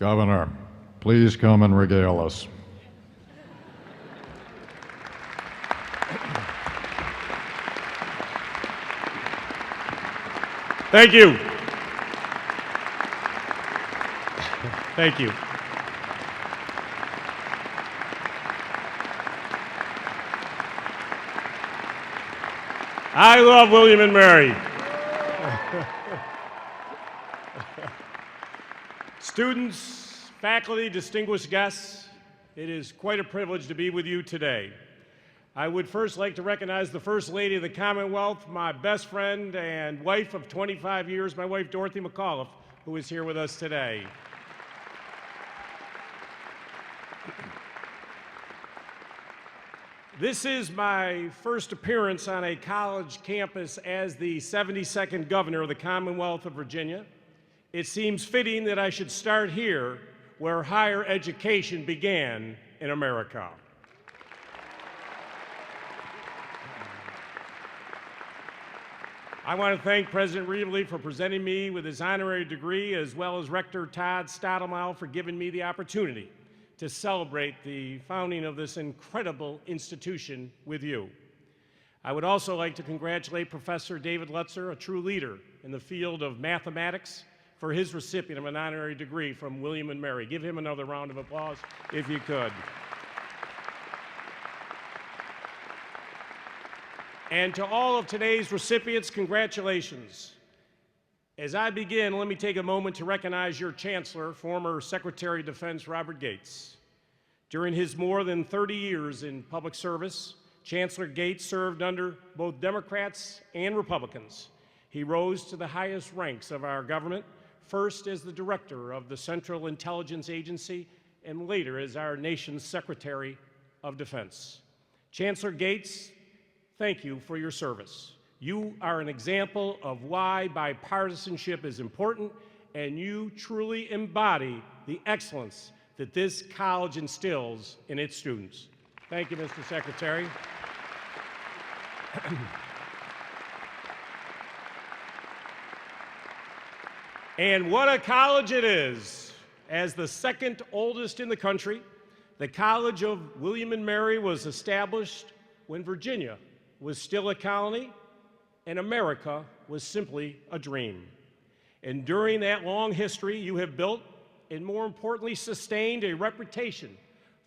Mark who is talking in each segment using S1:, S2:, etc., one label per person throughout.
S1: Governor, please come and regale us.
S2: Thank you. Thank you. I love William and Mary. Students, faculty, distinguished guests, it is quite a privilege to be with you today. I would first like to recognize the First Lady of the Commonwealth, my best friend and wife of 25 years, my wife Dorothy McAuliffe, who is here with us today. This is my first appearance on a college campus as the 72nd Governor of the Commonwealth of Virginia. It seems fitting that I should start here, where higher education began in America. I want to thank President Reevely for presenting me with his honorary degree, as well as Rector Todd Stottlemyre for giving me the opportunity to celebrate the founding of this incredible institution with you. I would also like to congratulate Professor David Lutzer, a true leader in the field of mathematics, for his recipient of an honorary degree from William and Mary. Give him another round of applause, if you could. And to all of today's recipients, congratulations. As I begin, let me take a moment to recognize your Chancellor, former Secretary of Defense Robert Gates. During his more than 30 years in public service, Chancellor Gates served under both Democrats and Republicans. He rose to the highest ranks of our government, first as the Director of the Central Intelligence Agency and later as our nation's Secretary of Defense. Chancellor Gates, thank you for your service. You are an example of why bipartisanship is important, and you truly embody the excellence that this college instills in its students. Thank you, Mr. Secretary. And what a college it is. As the second oldest in the country, the College of William and Mary was established when Virginia was still a colony and America was simply a dream. And during that long history, you have built and, more importantly, sustained a reputation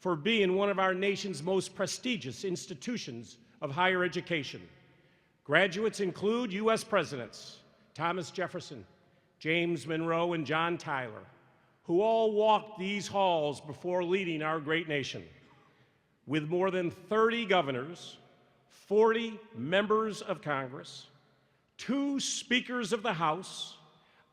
S2: for being one of our nation's most prestigious institutions of higher education. Graduates include U.S. Presidents Thomas Jefferson, James Monroe, and John Tyler, who all walked these halls before leading our great nation. With more than 30 governors, 40 members of Congress, 2 speakers of the House,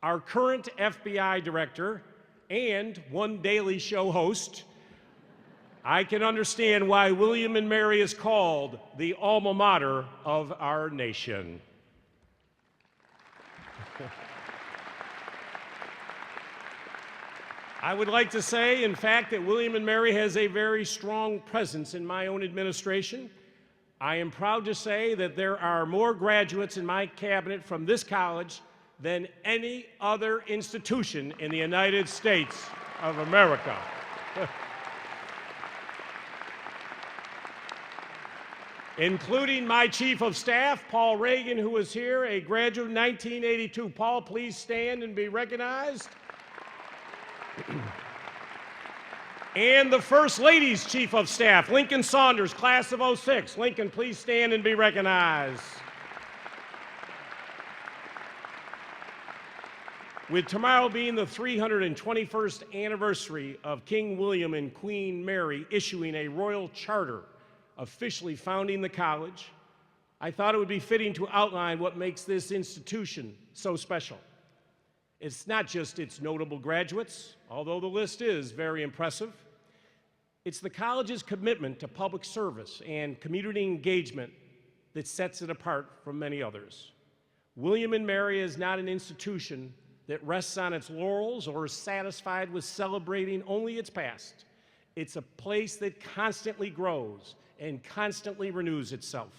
S2: our current FBI director, and 1 Daily Show host, I can understand why William and Mary is called the alma mater of our nation. I would like to say, in fact, that William and Mary has a very strong presence in my own administration. I am proud to say that there are more graduates in my cabinet from this college than any other institution in the United States of America. Including my Chief of Staff, Paul Reagan, who was here, a graduate of 1982. Paul, please stand and be recognized. And the First Lady's Chief of Staff, Lincoln Saunders, class of '06. Lincoln, please stand and be recognized. With tomorrow being the 321st anniversary of King William and Queen Mary issuing a royal charter officially founding the college, I thought it would be fitting to outline what makes this institution so special. It's not just its notable graduates, although the list is very impressive. It's the college's commitment to public service and community engagement that sets it apart from many others. William and Mary is not an institution that rests on its laurels or is satisfied with celebrating only its past. It's a place that constantly grows and constantly renews itself.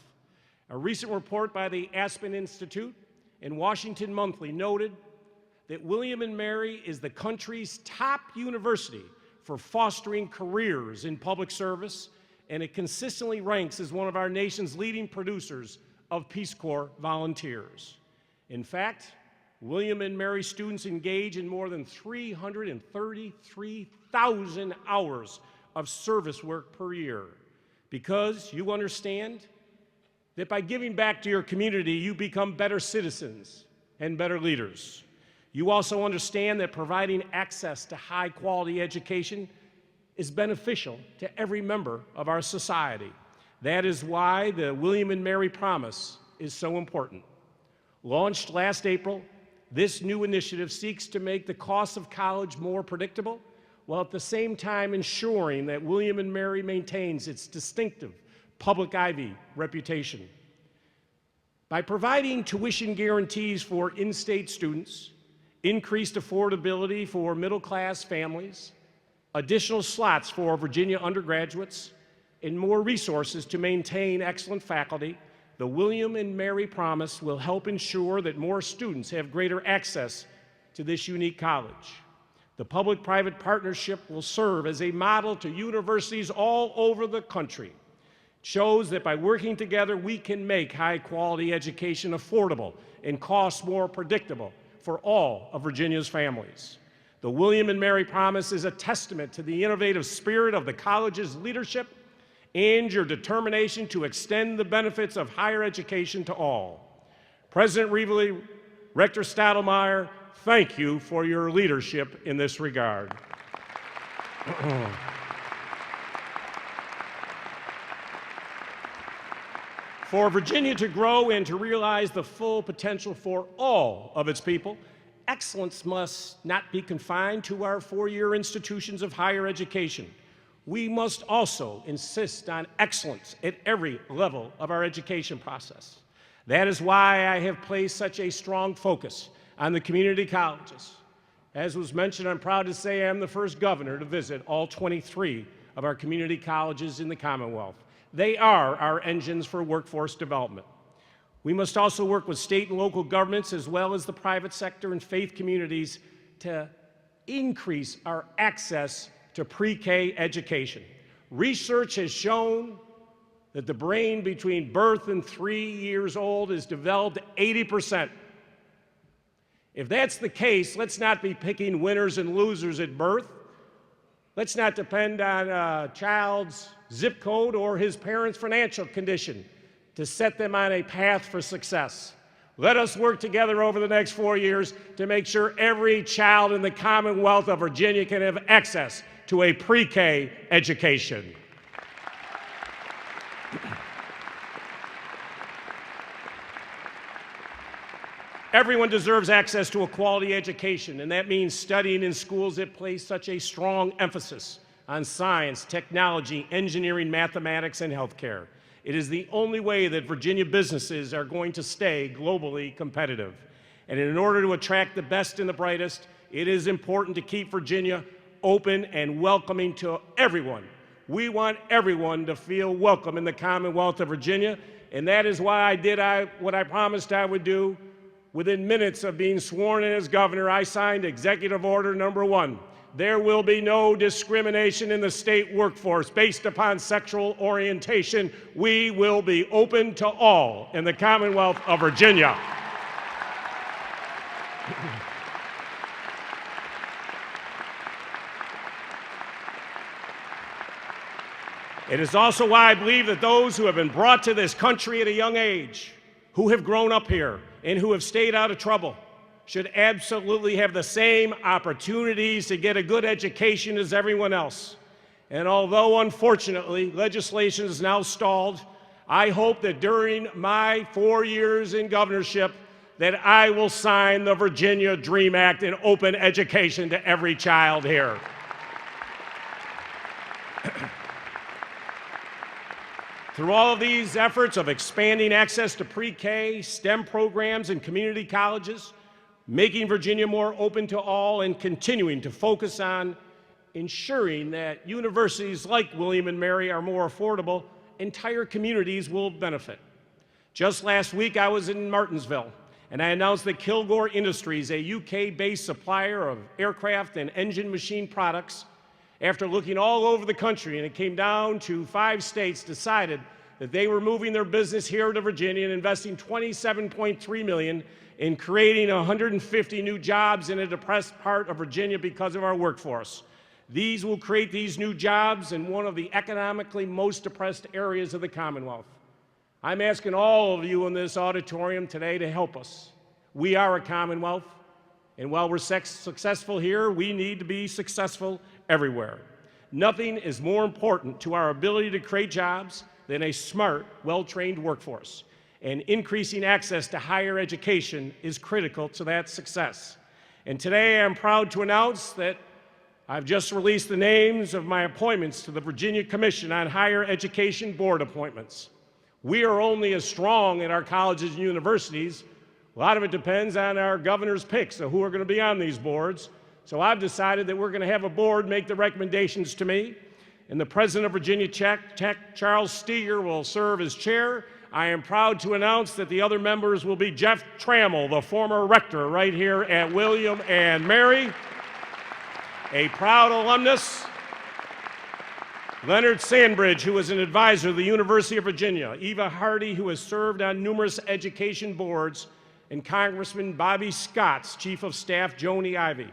S2: A recent report by the Aspen Institute and Washington Monthly noted that William & Mary is the country's top university for fostering careers in public service, and it consistently ranks as one of our nation's leading producers of Peace Corps volunteers. In fact, William & Mary students engage in more than 333,000 hours of service work per year, because you understand that by giving back to your community, you become better citizens and better leaders. You also understand that providing access to high-quality education is beneficial to every member of our society. That is why the William & Mary Promise is so important. Launched last April, this new initiative seeks to make the cost of college more predictable, while at the same time ensuring that William & Mary maintains its distinctive public Ivy reputation. By providing tuition guarantees for in-state students, increased affordability for middle-class families, additional slots for Virginia undergraduates, and more resources to maintain excellent faculty, the William & Mary Promise will help ensure that more students have greater access to this unique college. The public-private partnership will serve as a model to universities all over the country. It shows that by working together, we can make high-quality education affordable and costs more predictable for all of Virginia's families. The William & Mary Promise is a testament to the innovative spirit of the college's leadership and your determination to extend the benefits of higher education to all. President Reevely, Rector Stottlemyre, thank you for your leadership in this regard. For Virginia to grow and to realize the full potential for all of its people, excellence must not be confined to our four-year institutions of higher education. We must also insist on excellence at every level of our education process. That is why I have placed such a strong focus on the community colleges. As was mentioned, I'm proud to say I'm the first governor to visit all 23 of our community colleges in the Commonwealth. They are our engines for workforce development. We must also work with state and local governments as well as the private sector and faith communities to increase our access to pre-K education. Research has shown that the brain between birth and 3 years old is developed 80%. If that's the case, let's not be picking winners and losers at birth. Let's not depend on a child's zip code or his parents' financial condition to set them on a path for success. Let us work together over the next 4 years to make sure every child in the Commonwealth of Virginia can have access to a pre-K education. Everyone deserves access to a quality education, and that means studying in schools that place such a strong emphasis on science, technology, engineering, mathematics, and healthcare. It is the only way that Virginia businesses are going to stay globally competitive. And in order to attract the best and the brightest, it is important to keep Virginia open and welcoming to everyone. We want everyone to feel welcome in the Commonwealth of Virginia, and that is why I did what I promised I would do. Within minutes of being sworn in as governor, I signed Executive Order Number 1. There will be no discrimination in the state workforce based upon sexual orientation. We will be open to all in the Commonwealth of Virginia. It is also why I believe that those who have been brought to this country at a young age, who have grown up here, and who have stayed out of trouble, should absolutely have the same opportunities to get a good education as everyone else. And although, unfortunately, legislation is now stalled, I hope that during my 4 years in governorship that I will sign the Virginia Dream Act and open education to every child here. Through all of these efforts of expanding access to pre-K, STEM programs, and community colleges, making Virginia more open to all, and continuing to focus on ensuring that universities like William & Mary are more affordable, entire communities will benefit. Just last week, I was in Martinsville, And I announced that Kilgore Industries, a UK-based supplier of aircraft and engine machine products, after looking all over the country, and it came down to 5 states, decided that they were moving their business here to Virginia and investing $27.3 million in creating 150 new jobs in a depressed part of Virginia because of our workforce. These will create these new jobs in one of the economically most depressed areas of the Commonwealth. I'm asking all of you in this auditorium today to help us. We are a Commonwealth, and while we're successful here, we need to be successful everywhere. Nothing is more important to our ability to create jobs than a smart, well-trained workforce. And increasing access to higher education is critical to that success. And today I'm proud to announce that I've just released the names of my appointments to the Virginia Commission on Higher Education Board appointments. We are only as strong at our colleges and universities. A lot of it depends on our governor's picks of who are going to be on these boards. So I've decided that we're going to have a board make the recommendations to me, and the president of Virginia Tech, Charles Steger, will serve as chair. I am proud to announce that the other members will be Jeff Trammell, the former rector right here at William and Mary, a proud alumnus, Leonard Sandbridge, who is an advisor of the University of Virginia, Eva Hardy, who has served on numerous education boards, and Congressman Bobby Scott's Chief of Staff, Joni Ivey.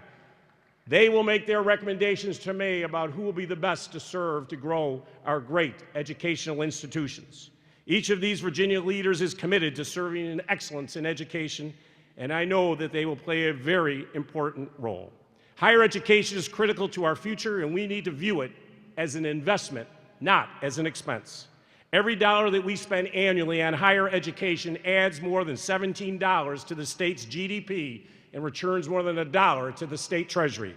S2: They will make their recommendations to me about who will be the best to serve to grow our great educational institutions. Each of these Virginia leaders is committed to serving in excellence in education, and I know that they will play a very important role. Higher education is critical to our future, and we need to view it as an investment, not as an expense. Every dollar that we spend annually on higher education adds more than $17 to the state's GDP and returns more than $1 to the state treasury.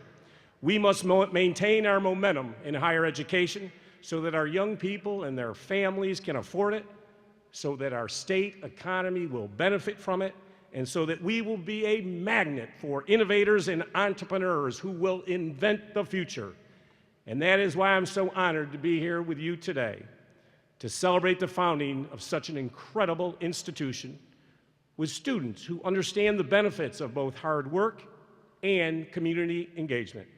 S2: We must maintain our momentum in higher education so that our young people and their families can afford it, so that our state economy will benefit from it, and so that we will be a magnet for innovators and entrepreneurs who will invent the future. And that is why I'm so honored to be here with you today, to celebrate the founding of such an incredible institution with students who understand the benefits of both hard work and community engagement,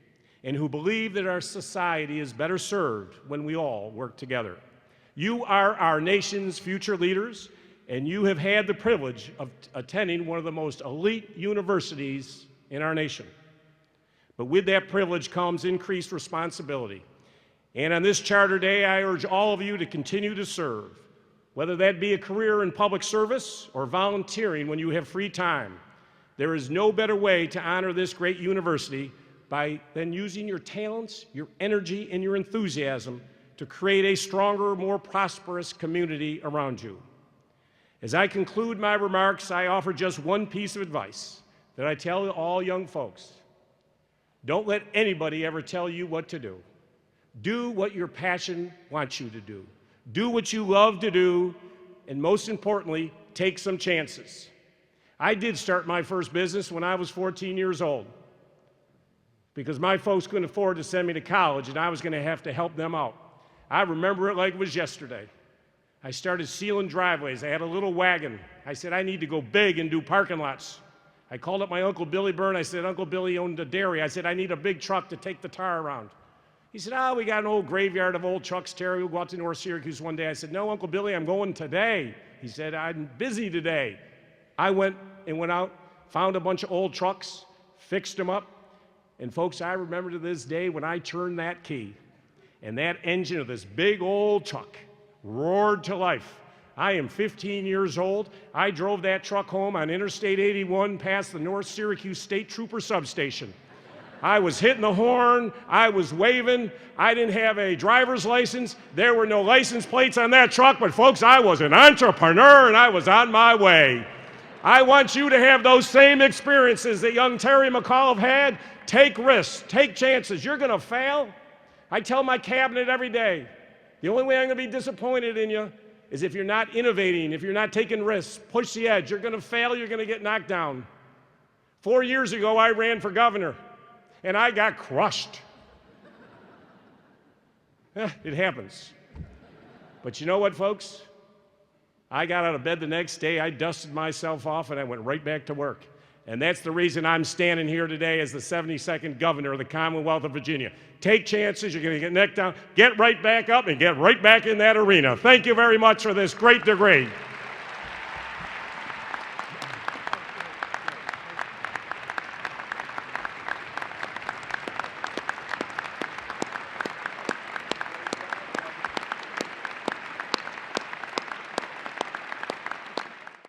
S2: and who believe that our society is better served when we all work together. You are our nation's future leaders, and you have had the privilege of attending one of the most elite universities in our nation. But with that privilege comes increased responsibility. And on this Charter Day, I urge all of you to continue to serve, whether that be a career in public service or volunteering when you have free time. There is no better way to honor this great university than using your talents, your energy, and your enthusiasm to create a stronger, more prosperous community around you. As I conclude my remarks, I offer just one piece of advice that I tell all young folks. Don't let anybody ever tell you what to do. Do what your passion wants you to do. Do what you love to do, and most importantly, take some chances. I did start my first business when I was 14 years old because my folks couldn't afford to send me to college, and I was going to have to help them out. I remember it like it was yesterday. I started sealing driveways. I had a little wagon. I said, I need to go big and do parking lots. I called up my Uncle Billy Byrne. I said, Uncle Billy owned a dairy. I said, I need a big truck to take the tar around. He said, we got an old graveyard of old trucks, Terry. We'll go out to North Syracuse one day. I said, no, Uncle Billy, I'm going today. He said, I'm busy today. I went out, found a bunch of old trucks, fixed them up. And folks, I remember to this day when I turned that key and that engine of this big old truck roared to life. I am 15 years old. I drove that truck home on Interstate 81 past the North Syracuse State Trooper substation. I was hitting the horn. I was waving. I didn't have a driver's license. There were no license plates on that truck, but folks, I was an entrepreneur and I was on my way. I want you to have those same experiences that young Terry McAuliffe had. Take risks, take chances. You're going to fail. I tell my cabinet every day, the only way I'm going to be disappointed in you is if you're not innovating, if you're not taking risks. Push the edge. You're going to fail. You're going to get knocked down. 4 years ago, I ran for governor, and I got crushed. It happens. But you know what, folks? I got out of bed the next day, I dusted myself off, and I went right back to work. And that's the reason I'm standing here today as the 72nd governor of the Commonwealth of Virginia. Take chances, you're going to get necked down, get right back up and get right back in that arena. Thank you very much for this great degree.